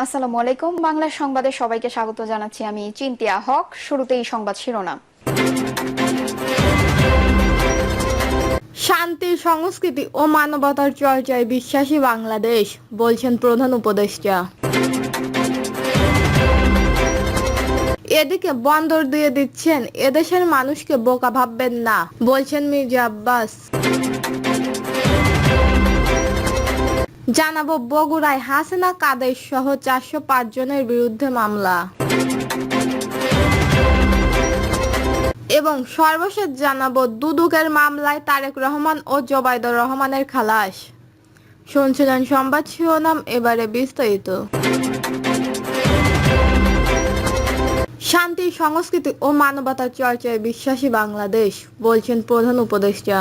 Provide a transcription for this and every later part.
আসসালামু আলাইকুম। বাংলা সংবাদে সবাইকে স্বাগত জানাচ্ছি। আমি চিন্তিয়া হক। শুরুতেই সংবাদ শিরোনাম। শান্তি, সংস্কৃতি ও মানবতার চর্চায় বিশ্বাসী বাংলাদেশ, বলছেন প্রধান উপদেষ্টা। এদিকে বন্দর দিয়ে দিচ্ছেন, এদেশের মানুষকে বোকা ভাববেন না, বলছেন মির্জা আব্বাস। জানাবো বগুড়ায় হাসিনা কাদের সহ 405 জনের বিরুদ্ধে মামলা। এবং সর্বশেষ জানাবো দুদকের মামলায় তারেক রহমান ও জোবাইদুর রহমানের খালাস। শুনছিলেন সংবাদ শিরোনাম, এবারে বিস্তারিত। শান্তি, সংস্কৃতি ও মানবতার চর্চায় বিশ্বাসী বাংলাদেশ, বলছেন প্রধান উপদেষ্টা।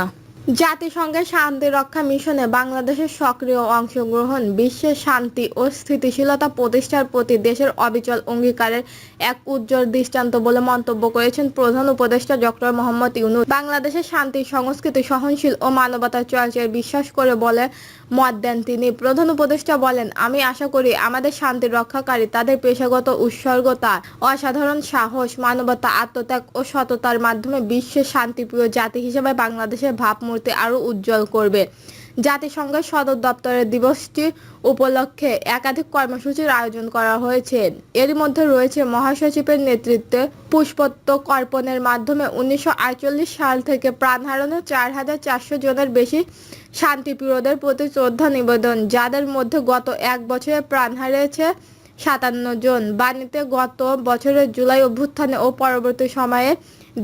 জাতিসংঘের শান্তি রক্ষা মিশনে বাংলাদেশের সক্রিয় অংশগ্রহণ বিশ্বের শান্তি ও স্থিতিশীলতা প্রতিষ্ঠার প্রতি দেশের অবিচল অঙ্গীকারের এক উজ্জ্বল দৃষ্টান্ত বলে মন্তব্য করেছেন প্রধান উপদেষ্টা ডক্টর মোহাম্মদ ইউনূস। বাংলাদেশের শান্তি, সংস্কৃতি, সহনশীল ও মানবতার চর্চায় বিশ্বাস করে বলে মত দেন তিনি। প্রধান উপদেষ্টা বলেন, আমি আশা করি আমাদের শান্তি রক্ষাকারী তাদের পেশাগত উৎসর্গতা, অসাধারণ সাহস, মানবতা, আত্মত্যাগ ও সততার মাধ্যমে বিশ্বের শান্তিপ্রিয় জাতি হিসেবে বাংলাদেশের ভাবমূর্তি আরও উজ্জ্বল করবে। জাতিসংঘের সদর দপ্তরের দিবসটি উপলক্ষে একাধিক কর্মসূচির আয়োজন করা হয়েছে। এর মধ্যে রয়েছে মহাসচিবের নেতৃত্বে পুষ্পস্তবক অর্পণের মাধ্যমে 1948 সাল থেকে প্রাণ হারানো 4400 জনের বেশি শান্তিপ্রিয়দের প্রতি শ্রদ্ধা নিবেদন, যাদের মধ্যে গত এক বছরে প্রাণ হারিয়েছে 57 জন। বাণীতে গত বছরের জুলাই অভ্যুত্থানে ও পরবর্তী সময়ে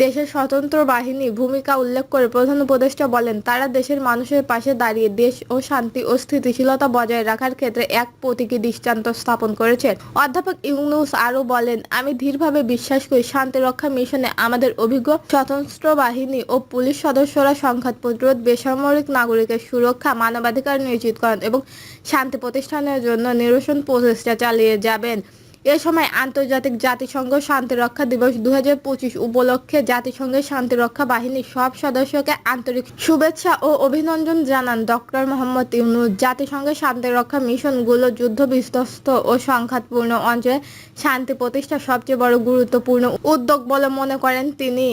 দেশের স্বতন্ত্র বাহিনী ভূমিকা উল্লেখ করে প্রধান উপদেষ্টা বলেন, তারা দেশের মানুষের পাশে দাঁড়িয়ে দেশ ও শান্তি ও স্থিতিশীলতা বজায় রাখার ক্ষেত্রে এক প্রতীকী দৃষ্টান্ত স্থাপন করেছেন। অধ্যাপক ইউনূস আরও বলেন, আমি দৃঢ়ভাবে বিশ্বাস করি শান্তি রক্ষা মিশনে আমাদের অভিজ্ঞ সশস্ত্র বাহিনী ও পুলিশ সদস্যরা সংঘাত প্রতিরোধ, বেসামরিক নাগরিকের সুরক্ষা, মানবাধিকার নিশ্চিতকরণ এবং শান্তি প্রতিষ্ঠানের জন্য নিরসন প্রচেষ্টা চালিয়ে যাবেন। এ সময় আন্তর্জাতিক জাতিসংঘ শান্তিরক্ষা দিবস 2025 উপলক্ষে জাতিসংঘের শান্তিরক্ষা বাহিনীর সব সদস্যকে আন্তরিক শুভেচ্ছা ও অভিনন্দন জানান ডক্টর মোহাম্মদ ইউনূস। জাতিসংঘের শান্তিরক্ষা মিশনগুলো যুদ্ধ বিধ্বস্ত ও সংঘাতপূর্ণ অঞ্চলে শান্তি প্রতিষ্ঠা সবচেয়ে বড় গুরুত্বপূর্ণ উদ্যোগ বলে মনে করেন তিনি।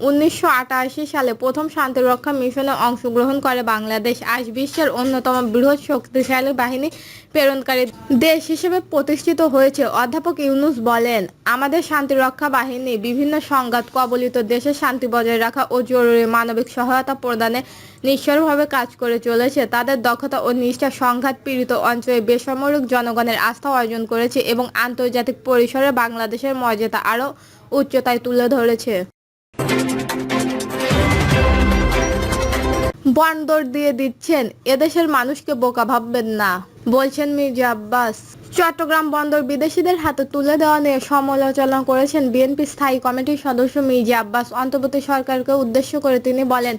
1988 সালে প্রথম শান্তিরক্ষা মিশনে অংশগ্রহণ করে বাংলাদেশ আজ বিশ্বের অন্যতম বৃহৎ শক্তিশালী বাহিনী প্রেরণকারী দেশ হিসেবে প্রতিষ্ঠিত হয়েছে। অধ্যাপক ইউনূস বলেন, আমাদের শান্তিরক্ষা বাহিনী বিভিন্ন সংঘাত কবলিত দেশে শান্তি বজায় রাখা ও জরুরি মানবিক সহায়তা প্রদানে নিঃস্বার্থভাবে কাজ করে চলেছে। তাদের দক্ষতা ও নিষ্ঠা সংঘাত পীড়িত অঞ্চলে বেসামরিক জনগণের আস্থা অর্জন করেছে এবং আন্তর্জাতিক পরিসরে বাংলাদেশের মর্যাদা আরও উচ্চতায় তুলে ধরেছে। বন্দর দিয়ে দিচ্ছেন, এদেশের মানুষকে বোকা ভাববেন না, বলছেন মির্জা আব্বাস। চট্টগ্রাম বন্দর বিদেশিদের হাতে তুলে দেওয়া নিয়ে সমালোচনা করেছেন বিএনপি স্থায়ী কমিটির সদস্য মির্জা আব্বাস। অন্তর্বর্তী সরকারকে উদ্দেশ্য করে তিনি বলেন,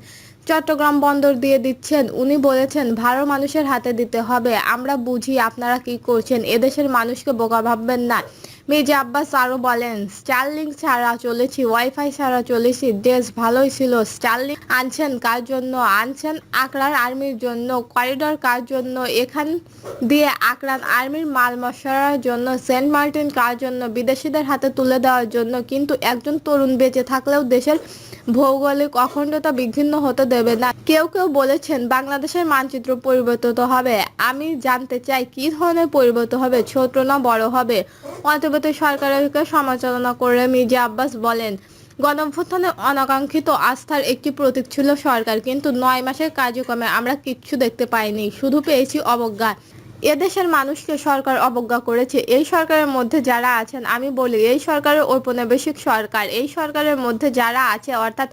চট্টগ্রাম বন্দর দিয়ে দিচ্ছেন, উনি বলেছেন ভালো মানুষের হাতে দিতে হবে। আমরা বুঝি আপনারা কি করছেন, এদেশের মানুষকে বোকা ভাববেন না। মির্জা আব্বাস আরও বলেন, স্টারলিংক ছাড়া চলেছি, ওয়াইফাই ছাড়া চলেছি, দেশ ভালোই ছিল। স্টারলিংক আনছেন কার জন্য? আনছেন আকরান আর্মির জন্য। করিডর কার জন্য? এখান দিয়ে আকরান আর্মির মাল মশলার জন্য। সেন্ট মার্টিন কার জন্য? বিদেশিদের হাতে তুলে দেওয়ার জন্য। কিন্তু একজন তরুণ বেঁচে থাকলেও দেশের ভৌগোলিক অখণ্ডতা বিঘ্নিত হতে দেবে না। কেউ কেউ বলেছেন বাংলাদেশের মানচিত্র পরিবর্তিত হবে। আমি জানতে চাই কি ধরনের পরিবর্তন হবে, ছোট না বড় হবে? অন্তর্বর্তী সরকারের সমালোচনা করে মির্জা আব্বাস বলেন, গণঅভ্যুত্থানে অনাকাঙ্ক্ষিত আস্থার একটি প্রতীক ছিল সরকার, কিন্তু 9 মাসের কার্যক্রমে আমরা কিচ্ছু দেখতে পাইনি, শুধু পেয়েছি অবজ্ঞা। এদেশের মানুষকে সরকার অবজ্ঞা করেছে। এই সরকারের মধ্যে যারা আছেন, আমি বলি এই সরকারের ঔপনিবেশিক সরকার, এই সরকারের মধ্যে যারা আছে অর্থাৎ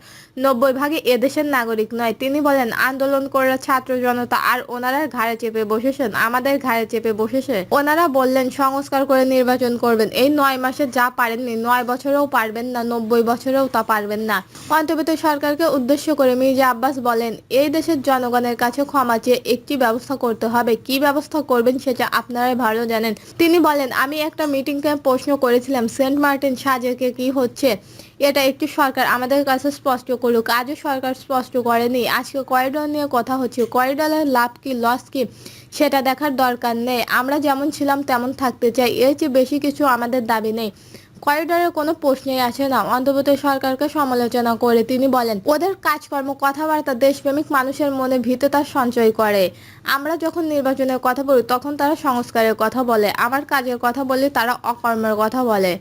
90% এদেশের নাগরিক নয়। তিনি বলেন, আন্দোলন করে ছাত্র জনতা আর ওনারা ঘাড়ে চেপে বসেছেন, আমাদের ঘাড়ে চেপে বসেছে। ওনারা বললেন সংস্কার করে নির্বাচন করবেন। এই 9 মাসে যা পারেননি 9 বছরেও পারবেন না, 90 বছরেও তা পারবেন না। অন্তর্বর্তী সরকারকে উদ্দেশ্য করে মির্জা আব্বাস বলেন, এই দেশের জনগণের কাছে ক্ষমা চেয়ে একটি ব্যবস্থা করতে হবে। কি ব্যবস্থা করবেন সেটা আপনারাই ভালো জানেন। তিনি বলেন, আমি একটা মিটিংকে প্রশ্ন করেছিলাম, সেন্ট মার্টিন সাজেকে কি হচ্ছে, এটা একটি সরকার আমাদের কাছে স্পষ্ট করুক। আজও সরকার স্পষ্ট করেনি। আজকে করিডর নিয়ে কথা হচ্ছে, করিডরের লাভ কি লস কি সেটা দেখার দরকার নেই। আমরা যেমন ছিলাম তেমন থাকতে চাই, এর চেয়ে বেশি কিছু আমাদের দাবি নেই। করিডোরের কোনো প্রশ্নই আসে না। অন্তর্বর্তী সরকারকে সমালোচনা করে তিনি বলেন, ওদের কাজকর্ম কথাবার্তা দেশপ্রেমিক মানুষের মনে ভীততা সঞ্চয় করে। আমরা যখন নির্বাচনের কথা বলি তখন তারা সংস্কারের কথা বলে, আমার কাজের কথা বলি তারা অকর্মের কথা বলে।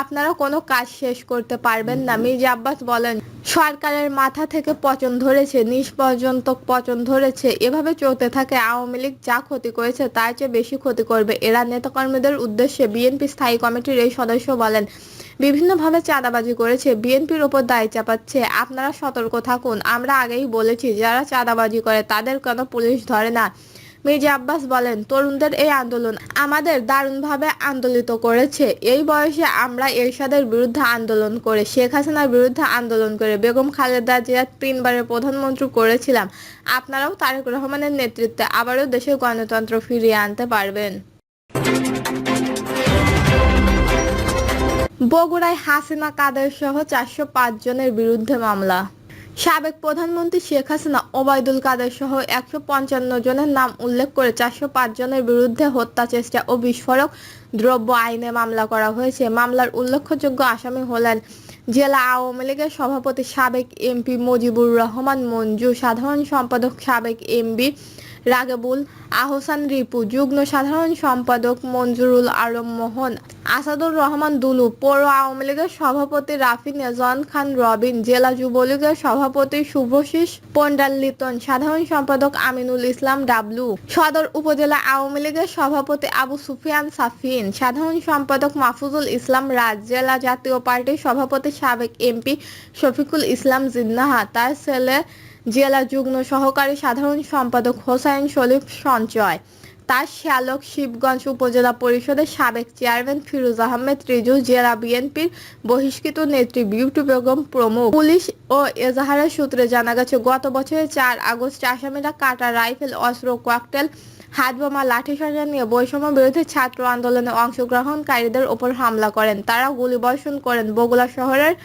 আপনারা কোনো কাজ শেষ করতে পারবেন না। মির্জা আব্বাস বলেন, সরকারের মাথা থেকে পচন ধরেছে, নিচ পর্যন্ত পচন ধরেছে। এভাবে চলতে থাকে আওয়ামী লীগ যা ক্ষতি করেছে তার চেয়ে বেশি ক্ষতি করবে এরা। নেতাকর্মীদের উদ্দেশ্যে বিএনপি স্থায়ী কমিটির এই সদস্য বলেন, বিভিন্নভাবে চাঁদাবাজি করেছে, বিএনপির ওপর দায় চাপাচ্ছে। আপনারা সতর্ক থাকুন। আমরা আগেই বলেছি যারা চাঁদাবাজি করে তাদের কেন পুলিশ ধরে না। মির্জা আব্বাস বলেন, তরুণদের এই আন্দোলন আমাদের দারুণভাবে আন্দোলিত করেছে। এই বয়সে আমরা এরশাদের বিরুদ্ধে আন্দোলন করে, শেখ হাসিনার বিরুদ্ধে আন্দোলন করে, বেগম খালেদা জিয়া 3বারের প্রধানমন্ত্রী করেছিলাম। আপনারাও তারেক রহমানের নেতৃত্বে আবারও দেশের গণতন্ত্র ফিরিয়ে আনতে পারবেন। বগুড়ায় হাসিনা কাদের সহ 405 জনের বিরুদ্ধে মামলা। সাবেক প্রধানমন্ত্রী শেখ হাসিনা, ওবায়দুল কাদের সহ 155 জনের নাম উল্লেখ করে 405 জনের বিরুদ্ধে হত্যা চেষ্টা ও বিস্ফোরক দ্রব্য আইনে মামলা করা হয়েছে। মামলার উল্লেখযোগ্য আসামি হলেন জেলা আওয়ামী লীগের সভাপতি সাবেক এমপি মুজিবুর রহমান মঞ্জু, সাধারণ সম্পাদক সাবেক এমপি রাগেবুল আহসান রিপু, যুগ্ম সাধারণ সম্পাদক মঞ্জুরুল আলম মোহন, আসাদুর রহমান দুলু, পৌর আওয়ামী লীগের সভাপতি রাফি নেজন খান রবিন, জেলা যুবলীগের সভাপতি শুভশিস পন্ডাল লিটন, সাধারণ সম্পাদক আমিনুল ইসলাম ডাবলু, সদর উপজেলা আওয়ামী লীগের সভাপতি আবু সুফিয়ান সাফিন, সাধারণ সম্পাদক মাহফুজুল ইসলাম রাজ, জেলা জাতীয় পার্টির সভাপতি সাবেক এমপি শফিকুল ইসলাম জিন্নাহা, তার ছেলে জেলা যুগ্ম সহকারী সাধারণ সম্পাদক হোসাইন শরীফ সঞ্চয়, তার শ্যালক শিবগঞ্জ উপজেলা পরিষদের সাবেক চেয়ারম্যান ফিরোজ আহমেদ রিজু, জেলা বিএনপির বহিষ্কৃত নেত্রী বিউটি বেগম প্রমুখ। পুলিশ ও এজাহারের সূত্রে জানা গেছে, গত বছরের 4 আগস্ট আসামিরা কাটা, রাইফেল, অস্ত্র, ককটেল, হাতবোমা, লাঠিসোঁটা নিয়ে বৈষম্য বিরোধী ছাত্র আন্দোলনে অংশগ্রহণকারীদের ওপর হামলা করেন। তারা গুলিবর্ষণ করেন। বগুড়া শহরের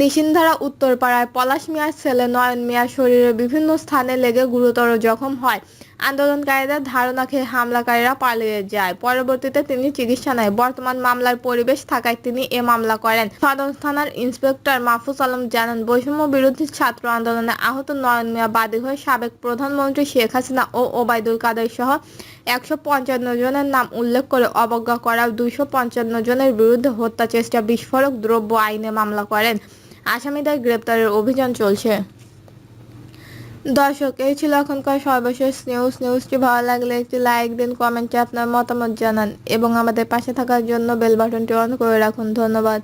নিশিন্ধারা উত্তরপাড়ায় পলাশ মিয়ার ছেলে নয়ন মিয়ার শরীরের বিভিন্ন স্থানে লেগে গুরুতর জখম হয়। আন্দোলনকারীদের ধারণা খেয়ে হামলাকারীরা পালিয়ে যায়। পরবর্তীতে তিনি চিকিৎসা নেয়। বর্তমান মামলার পরিবেশ থাকায় তিনি এ মামলা করেন। সদর থানার ইন্সপেক্টর মাহফুজ আলম জানান, বৈষম্য বিরোধী ছাত্র আন্দোলনে আহত নয়ন মিয়া বাদী হয়ে সাবেক প্রধানমন্ত্রী শেখ হাসিনা ও ওবায়দুল কাদের সহ 155 জনের নাম উল্লেখ করে অবজ্ঞা করা 255 জনের বিরুদ্ধে হত্যা চেষ্টা, বিস্ফোরক দ্রব্য আইনে মামলা করেন। আসামিদের গ্রেপ্তারের অভিযান চলছে। দর্শক, এই ছিল এখনকার সর্বশেষ নিউজটি ভালো লাগলে একটি লাইক দিন, কমেন্টে আপনার মতামত জানান এবং আমাদের পাশে থাকার জন্য বেল বাটনটি অন করে রাখুন। ধন্যবাদ।